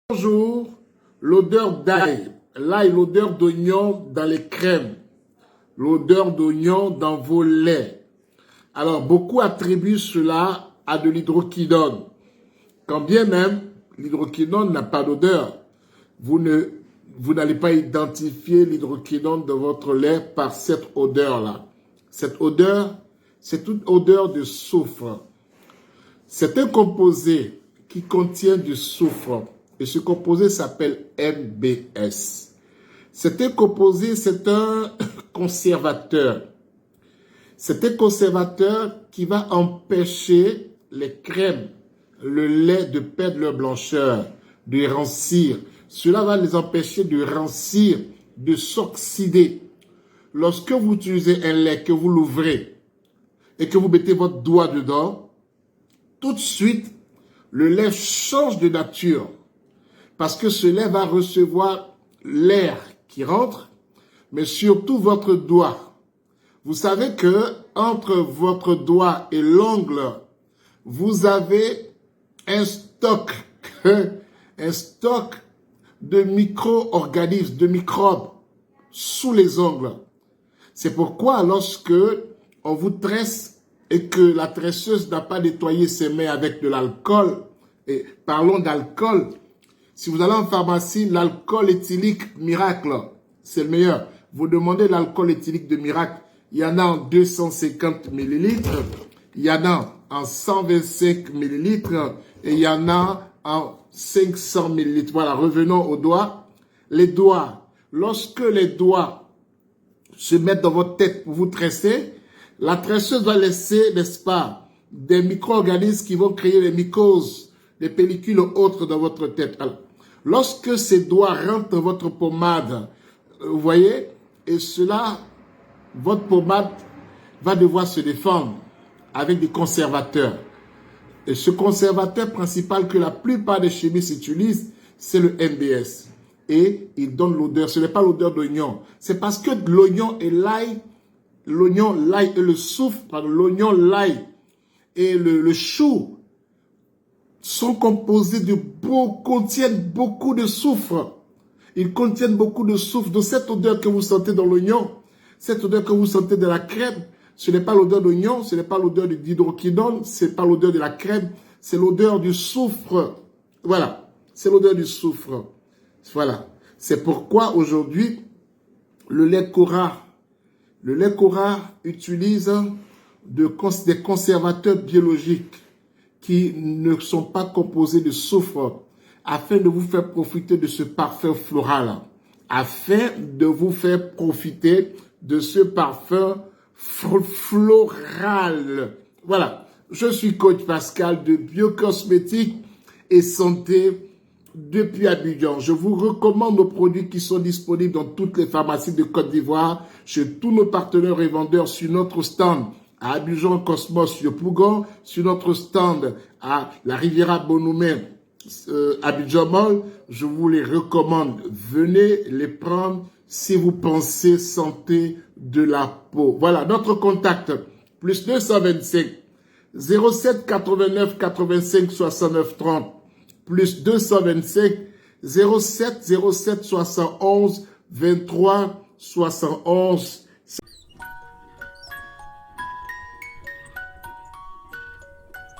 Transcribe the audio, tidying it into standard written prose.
Bonjour, l'odeur d'ail. L'ail, l'odeur d'oignon dans les crèmes. L'odeur d'oignon dans vos laits. Alors, beaucoup attribuent cela à de l'hydroquinone. Quand bien même, l'hydroquinone n'a pas d'odeur. Vous n'allez pas identifier l'hydroquinone dans votre lait par cette odeur-là. Cette odeur, c'est une odeur de soufre. C'est un composé qui contient du soufre. Et ce composé s'appelle NBS. C'est un composé, c'est un conservateur. C'est un conservateur qui va empêcher les crèmes, le lait de perdre leur blancheur, de rancir. Cela va les empêcher de rancir, de s'oxyder. Lorsque vous utilisez un lait, que vous l'ouvrez et que vous mettez votre doigt dedans, tout de suite, le lait change de nature. Parce que ce lait va recevoir l'air qui rentre, mais surtout votre doigt. Vous savez que entre votre doigt et l'ongle, vous avez un stock de micro-organismes, de microbes sous les ongles. C'est pourquoi lorsque on vous tresse et que la tresseuse n'a pas nettoyé ses mains avec de l'alcool, et parlons d'alcool, si vous allez en pharmacie, l'alcool éthylique Miracle, c'est le meilleur. Vous demandez l'alcool éthylique de Miracle. Il y en a en 250 millilitres, il y en a en 125 millilitres et il y en a en 500 millilitres. Voilà, revenons aux doigts. Les doigts, lorsque les doigts se mettent dans votre tête pour vous tresser, la tresseuse va laisser, n'est-ce pas, des micro-organismes qui vont créer les mycoses, des pellicules autres dans votre tête. Alors, lorsque ces doigts rentrent dans votre pommade, vous voyez, et cela, votre pommade va devoir se défendre avec des conservateurs. Et ce conservateur principal que la plupart des chimistes utilisent, c'est le NBS. Et il donne l'odeur. Ce n'est pas l'odeur d'oignon. C'est parce que l'oignon et l'ail, l'ail et le soufre, l'oignon, l'ail et le chou, sont composés contiennent beaucoup de soufre. Ils contiennent beaucoup de soufre. Donc cette odeur que vous sentez dans l'oignon, cette odeur que vous sentez dans la crème, ce n'est pas l'odeur d'oignon, ce n'est pas l'odeur d'hydroquinone, ce n'est pas l'odeur de la crème, c'est l'odeur du soufre. Voilà, c'est l'odeur du soufre. Voilà. C'est pourquoi aujourd'hui, le lait Cora utilise des conservateurs biologiques qui ne sont pas composés de soufre, afin de vous faire profiter de ce parfum floral, afin de vous faire profiter de ce parfum floral. Voilà, je suis coach Pascal de Biocosmétique et Santé depuis Abidjan. Je vous recommande nos produits qui sont disponibles dans toutes les pharmacies de Côte d'Ivoire, chez tous nos partenaires et vendeurs sur notre stand à Abidjan Cosmos sur Pougon, sur notre stand à la Riviera Bonoumé, Abidjan Mall. Je vous les recommande. Venez les prendre si vous pensez santé de la peau. Voilà, notre contact, plus 225 07 89 85 69 30, plus 225 07 07 71 23 71